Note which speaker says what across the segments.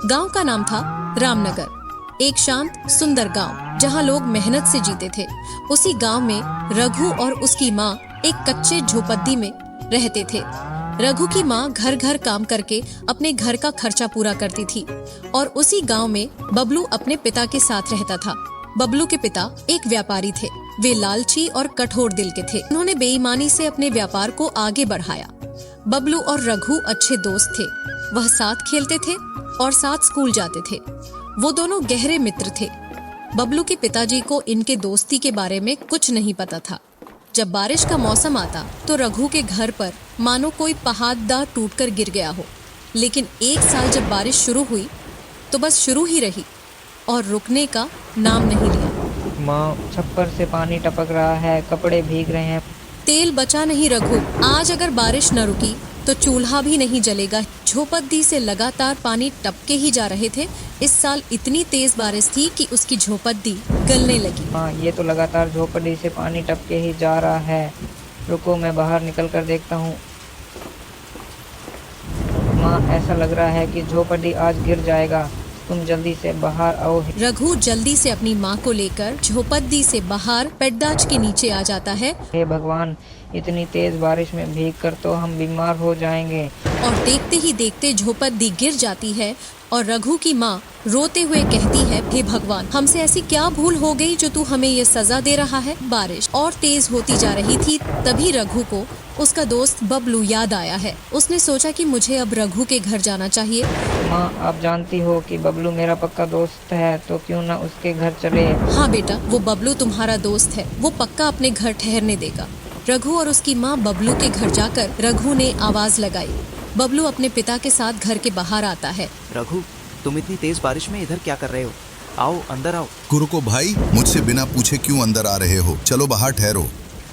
Speaker 1: गांव का नाम था रामनगर। एक शांत सुंदर गांव जहां लोग मेहनत से जीते थे। उसी गांव में रघु और उसकी माँ एक कच्चे झोपड़ी में रहते थे। रघु की माँ घर घर काम करके अपने घर का खर्चा पूरा करती थी और उसी गांव में बबलू अपने पिता के साथ रहता था। बबलू के पिता एक व्यापारी थे। वे लालची और कठोर दिल के थे। उन्होंने बेईमानी से अपने व्यापार को आगे बढ़ाया। बबलू और रघु अच्छे दोस्त थे। वह साथ खेलते थे और साथ स्कूल जाते थे। वो दोनों गहरे मित्र थे। बबलू के पिताजी को इनके दोस्ती के बारे में कुछ नहीं पता था। जब बारिश का मौसम आता तो रघु के घर पर मानो कोई पहाड़ टूटकर गिर गया हो। लेकिन एक साल जब बारिश शुरू हुई तो बस शुरू ही रही और रुकने का नाम नहीं लिया।
Speaker 2: माँ, छप्पर से पानी टपक रहा है, कपड़े भीग रहे हैं।
Speaker 1: तेल बचा नहीं रघु। आज अगर बारिश न रुकी तो चूल्हा भी नहीं जलेगा। झोपड़ी से लगातार पानी टपके ही जा रहे थे। इस साल इतनी तेज बारिश थी कि उसकी झोपड़ी गलने लगी।
Speaker 2: हाँ, ये तो लगातार झोपड़ी से पानी टपके ही जा रहा है। रुको, मैं बाहर निकल कर देखता हूँ। माँ, ऐसा लग रहा है कि झोपड़ी आज गिर जाएगा। तुम जल्दी से बाहर आओ।
Speaker 1: रघु जल्दी से अपनी माँ को लेकर झोपड़ी से बाहर पेड़दाच के नीचे आ जाता है।
Speaker 2: हे भगवान, इतनी तेज बारिश में भीगकर तो हम बीमार हो जाएंगे।
Speaker 1: और देखते ही देखते झोपड़ी गिर जाती है और रघु की माँ रोते हुए कहती है, हे भगवान, हमसे ऐसी क्या भूल हो गई जो तू हमें ये सजा दे रहा है। बारिश और तेज होती जा रही थी। तभी रघु को उसका दोस्त बबलू याद आया है। उसने सोचा कि मुझे अब रघु के घर जाना चाहिए।
Speaker 2: माँ, आप जानती हो कि बबलू मेरा पक्का दोस्त है, तो क्यों ना उसके घर चले।
Speaker 1: हाँ बेटा, वो बबलू तुम्हारा दोस्त है। वो पक्का अपने घर ठहरने देगा। रघु और उसकी माँ बबलू के घर जाकर रघु ने आवाज लगाई। बबलू अपने पिता के साथ घर के बाहर आता है।
Speaker 3: रघु, तुम इतनी तेज बारिश में इधर क्या कर रहे हो? आओ, अंदर आओ।
Speaker 4: रुको भाई, मुझसे बिना पूछे क्यों अंदर आ रहे हो? चलो बाहर ठहरो।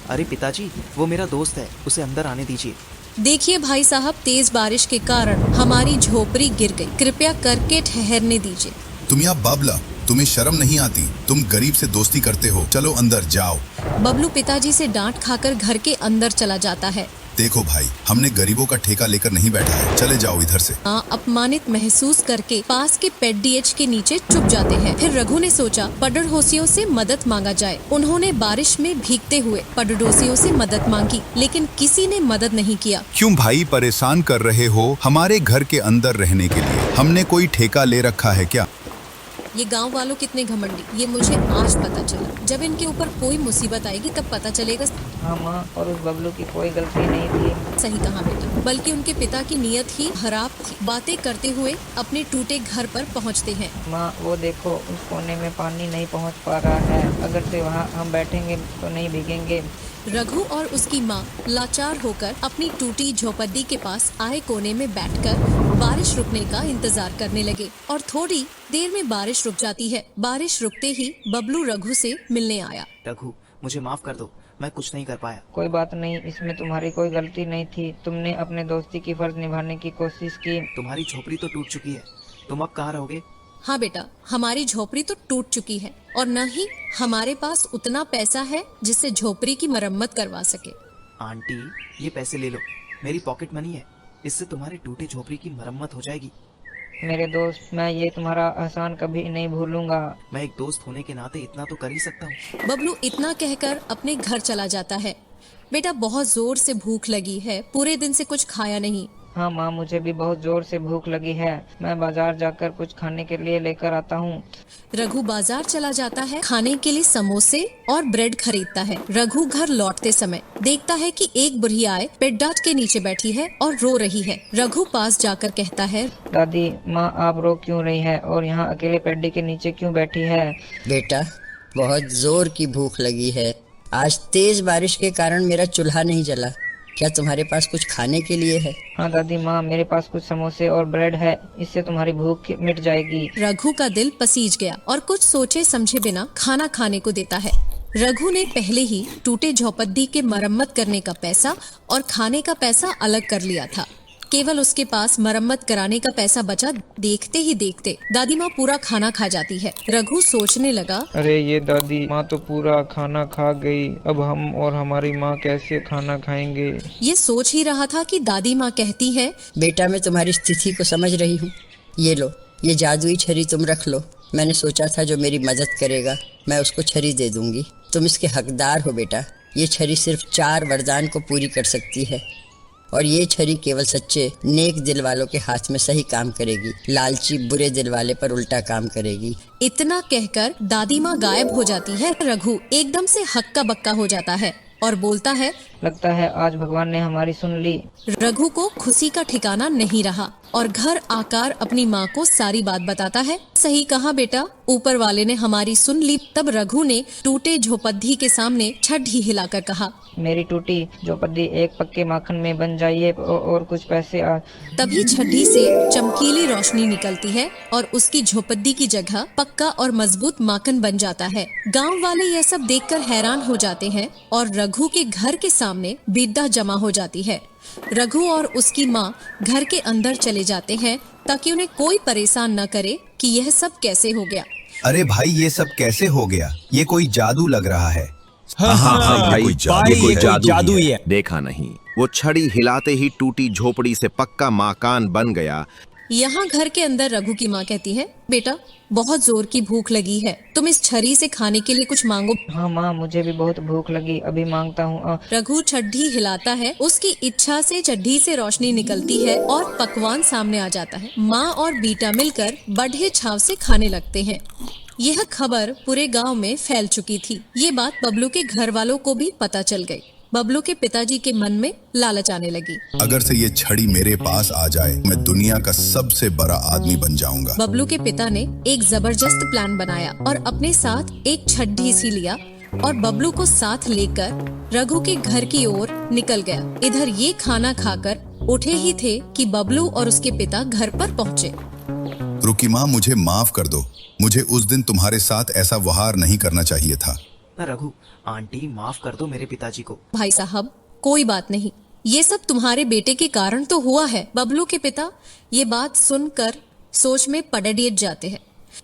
Speaker 3: अरे पिताजी, वो मेरा दोस्त है, उसे अंदर आने दीजिए।
Speaker 1: देखिए भाई साहब, तेज बारिश के कारण हमारी झोपड़ी गिर गई। कृपया करके ठहरने दीजिए।
Speaker 4: तुम यहाँ बाबला, तुम्हें शर्म नहीं आती? तुम गरीब से दोस्ती करते हो। चलो अंदर जाओ।
Speaker 1: बबलू पिताजी से डांट खाकर घर के अंदर चला जाता है।
Speaker 4: देखो भाई, हमने गरीबों का ठेका लेकर नहीं बैठा है। चले जाओ इधर से।
Speaker 1: अपमानित महसूस करके पास के पेड़ीएच के नीचे चुप जाते हैं। फिर रघु ने सोचा पड़ोसियों से मदद मांगा जाए। उन्होंने बारिश में भीगते हुए पड़ोसियों से मदद मांगी, लेकिन किसी ने मदद नहीं किया।
Speaker 4: क्यों भाई परेशान कर रहे हो हमारे घर के अंदर रहने के लिए? हमने कोई ठेका ले रखा है क्या?
Speaker 1: ये गांव वालों कितने घमंडी, ये मुझे आज पता चला। जब इनके ऊपर कोई मुसीबत आएगी तब पता चलेगा।
Speaker 2: हाँ माँ, और उस बबलू की कोई गलती नहीं थी।
Speaker 1: सही कहा बेटा, बल्कि उनके पिता की नीयत ही खराब थी। बातें करते हुए अपने टूटे घर पर पहुंचते हैं।
Speaker 2: माँ, वो देखो, उस कोने में पानी नहीं पहुँच पा रहा है। अगर से वहाँ हम बैठेंगे तो नहीं भीगेंगे।
Speaker 1: रघु और उसकी माँ लाचार होकर अपनी टूटी झोपड़ी के पास आए कोने में बैठकर बारिश रुकने का इंतजार करने लगे। और थोड़ी देर में बारिश रुक जाती है। बारिश रुकते ही बबलू रघु से मिलने आया।
Speaker 3: रघु, मुझे माफ कर दो, मैं कुछ नहीं कर पाया।
Speaker 2: कोई बात नहीं, इसमें तुम्हारी कोई गलती नहीं थी। तुमने अपने दोस्ती की फर्ज निभाने की कोशिश की।
Speaker 3: तुम्हारी झोपड़ी तो टूट चुकी है, तुम अब कहाँ रहोगे?
Speaker 1: हाँ बेटा, हमारी झोपड़ी तो टूट चुकी है और न ही हमारे पास उतना पैसा है जिससे झोपड़ी की मरम्मत करवा सके।
Speaker 3: आंटी, ये पैसे ले लो, मेरी पॉकेट मनी है। इससे तुम्हारे टूटे झोपड़ी की मरम्मत हो जाएगी।
Speaker 2: मेरे दोस्त, मैं ये तुम्हारा एहसान कभी नहीं भूलूंगा।
Speaker 3: मैं एक दोस्त होने के नाते इतना तो कर ही सकता हूँ।
Speaker 1: बबलू इतना कहकर अपने घर चला जाता है। बेटा, बहुत जोर से भूख लगी है, पूरे दिन से कुछ खाया नहीं।
Speaker 2: हाँ माँ, मुझे भी बहुत जोर से भूख लगी है। मैं बाजार जाकर कुछ खाने के लिए लेकर आता हूँ।
Speaker 1: रघु बाजार चला जाता है। खाने के लिए समोसे और ब्रेड खरीदता है। रघु घर लौटते समय देखता है कि एक बुढ़िया पेड़दाच के नीचे बैठी है और रो रही है। रघु पास जाकर कहता है,
Speaker 2: दादी माँ, आप रो क्यों रही है और यहाँ अकेले पेड़ के नीचे क्यों बैठी है?
Speaker 5: बेटा, बहुत जोर की भूख लगी है। आज तेज बारिश के कारण मेरा चूल्हा नहीं जला। क्या तुम्हारे पास कुछ खाने के लिए है?
Speaker 2: हाँ दादी माँ, मेरे पास कुछ समोसे और ब्रेड है, इससे तुम्हारी भूख मिट जाएगी।
Speaker 1: रघु का दिल पसीज गया और कुछ सोचे समझे बिना खाना खाने को देता है। रघु ने पहले ही टूटे झोपड़ी के मरम्मत करने का पैसा और खाने का पैसा अलग कर लिया था। केवल उसके पास मरम्मत कराने का पैसा बचा। देखते ही देखते दादी माँ पूरा खाना खा जाती है। रघु सोचने लगा,
Speaker 2: अरे ये दादी माँ तो पूरा खाना खा गई। अब हम और हमारी माँ कैसे खाना खाएंगे?
Speaker 1: ये सोच ही रहा था कि दादी माँ कहती है,
Speaker 5: बेटा, मैं तुम्हारी स्थिति को समझ रही हूँ। ये लो, ये जादुई छड़ी तुम रख लो। मैंने सोचा था जो मेरी मदद करेगा मैं उसको छड़ी दे दूंगी। तुम इसके हकदार हो बेटा। ये छड़ी सिर्फ 4 वरदान को पूरी कर सकती है और ये छड़ी केवल सच्चे नेक दिल वालों के हाथ में सही काम करेगी। लालची बुरे दिल वाले पर उल्टा काम करेगी।
Speaker 1: इतना कहकर दादी माँ गायब हो जाती है। रघु एकदम से हक्का बक्का हो जाता है और बोलता है,
Speaker 2: लगता है आज भगवान ने हमारी सुन ली।
Speaker 1: रघु को खुशी का ठिकाना नहीं रहा और घर आकर अपनी माँ को सारी बात बताता है। सही कहा बेटा, ऊपर वाले ने हमारी सुन ली। तब रघु ने टूटे झोपड़ी के सामने छड़ी हिलाकर कहा,
Speaker 2: मेरी टूटी झोपड़ी एक पक्के माखन में बन जाइए और कुछ पैसे आ।
Speaker 1: तभी छड़ी से चमकीली रोशनी निकलती है और उसकी झोपड़ी की जगह पक्का और मजबूत माखन बन जाता है। गांव वाले यह सब देखकर हैरान हो जाते हैं और रघु के घर के सामने बिद्दा जमा हो जाती है। रघु और उसकी माँ घर के अंदर चले जाते हैं ताकि उन्हें कोई परेशान न करे कि यह सब कैसे हो गया।
Speaker 4: अरे भाई ये सब कैसे हो गया? ये कोई जादू लग रहा है।
Speaker 6: हाँ भाई, ये कोई जादू ही है।
Speaker 7: देखा नहीं, वो छड़ी हिलाते ही टूटी झोपड़ी से पक्का मकान बन गया।
Speaker 1: यहाँ घर के अंदर रघु की माँ कहती है, बेटा बहुत जोर की भूख लगी है, तुम इस छड़ी से खाने के लिए कुछ मांगो।
Speaker 2: हाँ माँ, मुझे भी बहुत भूख लगी, अभी मांगता हूँ।
Speaker 1: रघु छड़ी हिलाता है, उसकी इच्छा से छड़ी से रोशनी निकलती है और पकवान सामने आ जाता है। माँ और बेटा मिलकर बढ़े छाव से खाने लगते हैं। यह खबर पूरे गांव में फैल चुकी थी। ये बात बबलू के घर वालों को भी पता चल गई। बबलू के पिताजी के मन में लालच आने लगी।
Speaker 4: अगर से ये छड़ी मेरे पास आ जाए मैं दुनिया का सबसे बड़ा आदमी बन जाऊंगा।
Speaker 1: बबलू के पिता ने एक जबरदस्त प्लान बनाया और अपने साथ एक छड़ी सी लिया और बबलू को साथ लेकर रघु के घर की ओर निकल गया। इधर ये खाना खाकर उठे ही थे कि बबलू और उसके पिता घर पर पहुँचे।
Speaker 4: रुकी माँ, मुझे माफ कर दो। मुझे उस दिन तुम्हारे साथ ऐसा व्यवहार नहीं करना चाहिए था।
Speaker 3: रघु, आंटी माफ कर दो मेरे पिताजी को।
Speaker 1: भाई साहब कोई बात नहीं, ये सब तुम्हारे बेटे के कारण तो हुआ है। बबलू के पिता ये बात सुनकर सोच में पड़े जाते हैं।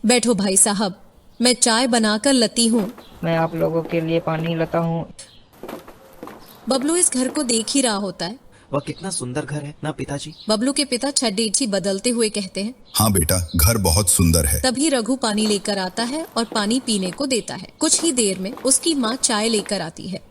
Speaker 1: बैठो भाई साहब, मैं चाय बनाकर लाती हूँ।
Speaker 2: मैं आप लोगों के लिए पानी लाता हूँ।
Speaker 1: बबलू इस घर को देख ही रहा होता है।
Speaker 3: वह कितना सुंदर घर है ना पिताजी।
Speaker 1: बबलू के पिता छड़ी बदलते हुए कहते हैं,
Speaker 4: हाँ बेटा, घर बहुत सुंदर है।
Speaker 1: तभी रघु पानी लेकर आता है और पानी पीने को देता है। कुछ ही देर में उसकी माँ चाय लेकर आती है।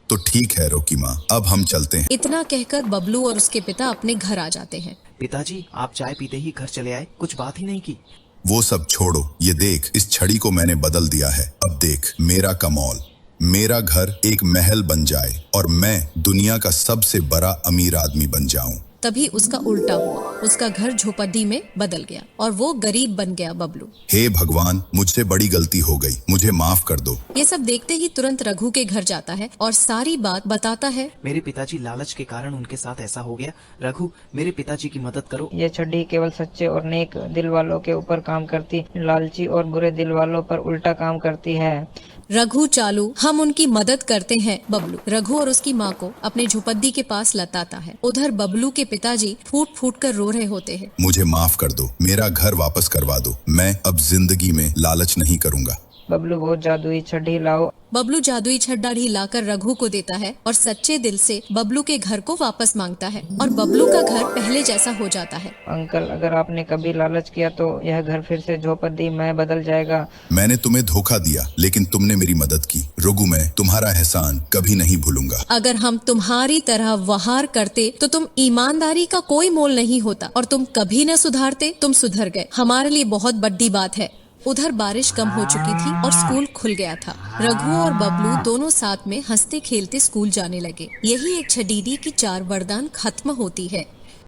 Speaker 4: तो ठीक है रोकी माँ, अब हम चलते हैं।
Speaker 1: इतना कहकर बबलू और उसके पिता अपने घर आ जाते हैं।
Speaker 3: पिताजी, आप चाय पीते ही घर चले आए, कुछ बात ही नहीं की।
Speaker 4: वो सब छोड़ो, ये देख, इस छड़ी को मैंने बदल दिया है। अब देख मेरा कमाल, मेरा घर एक महल बन जाए और मैं दुनिया का सबसे बड़ा अमीर आदमी बन जाऊं।
Speaker 1: तभी उसका उल्टा हुआ, उसका घर झोपड़ी में बदल गया और वो गरीब बन गया। बबलू,
Speaker 4: हे भगवान, मुझसे बड़ी गलती हो गई, मुझे माफ कर दो।
Speaker 1: ये सब देखते ही तुरंत रघु के घर जाता है और सारी बात बताता है।
Speaker 3: मेरे पिताजी लालच के कारण उनके साथ ऐसा हो गया। रघु, मेरे पिताजी की मदद करो।
Speaker 2: ये छड़ी केवल सच्चे और नेक दिल वालों के ऊपर काम करती, लालची और बुरे दिल वालों पर उल्टा काम करती है।
Speaker 1: रघु चालू, हम उनकी मदद करते हैं। बबलू रघु और उसकी माँ को अपने झोपड़ी के पास लताता है। उधर बबलू के पिताजी फूट फूट कर रो रहे होते हैं।
Speaker 4: मुझे माफ कर दो, मेरा घर वापस करवा दो। मैं अब जिंदगी में लालच नहीं करूंगा।
Speaker 2: बबलू, वो जादुई छड़ी लाओ।
Speaker 1: बबलू जादुई छड़ी लाकर रघु को देता है और सच्चे दिल से बबलू के घर को वापस मांगता है और बबलू का घर पहले जैसा हो जाता है।
Speaker 2: अंकल, अगर आपने कभी लालच किया तो यह घर फिर से झोपड़ी में बदल जाएगा।
Speaker 4: मैंने तुम्हें धोखा दिया, लेकिन तुमने मेरी मदद की। रघु, मैं तुम्हारा एहसान कभी नहीं भूलूंगा।
Speaker 1: अगर हम तुम्हारी तरह व्यवहार करते तो तुम ईमानदारी का कोई मोल नहीं होता और तुम कभी न सुधारते। तुम सुधर गए, हमारे लिए बहुत बड़ी बात है। उधर बारिश कम हो चुकी थी और स्कूल खुल गया था। रघु और बबलू दोनों साथ में हंसते खेलते स्कूल जाने लगे। यही एक छड़ी की 4 वरदान खत्म होती है।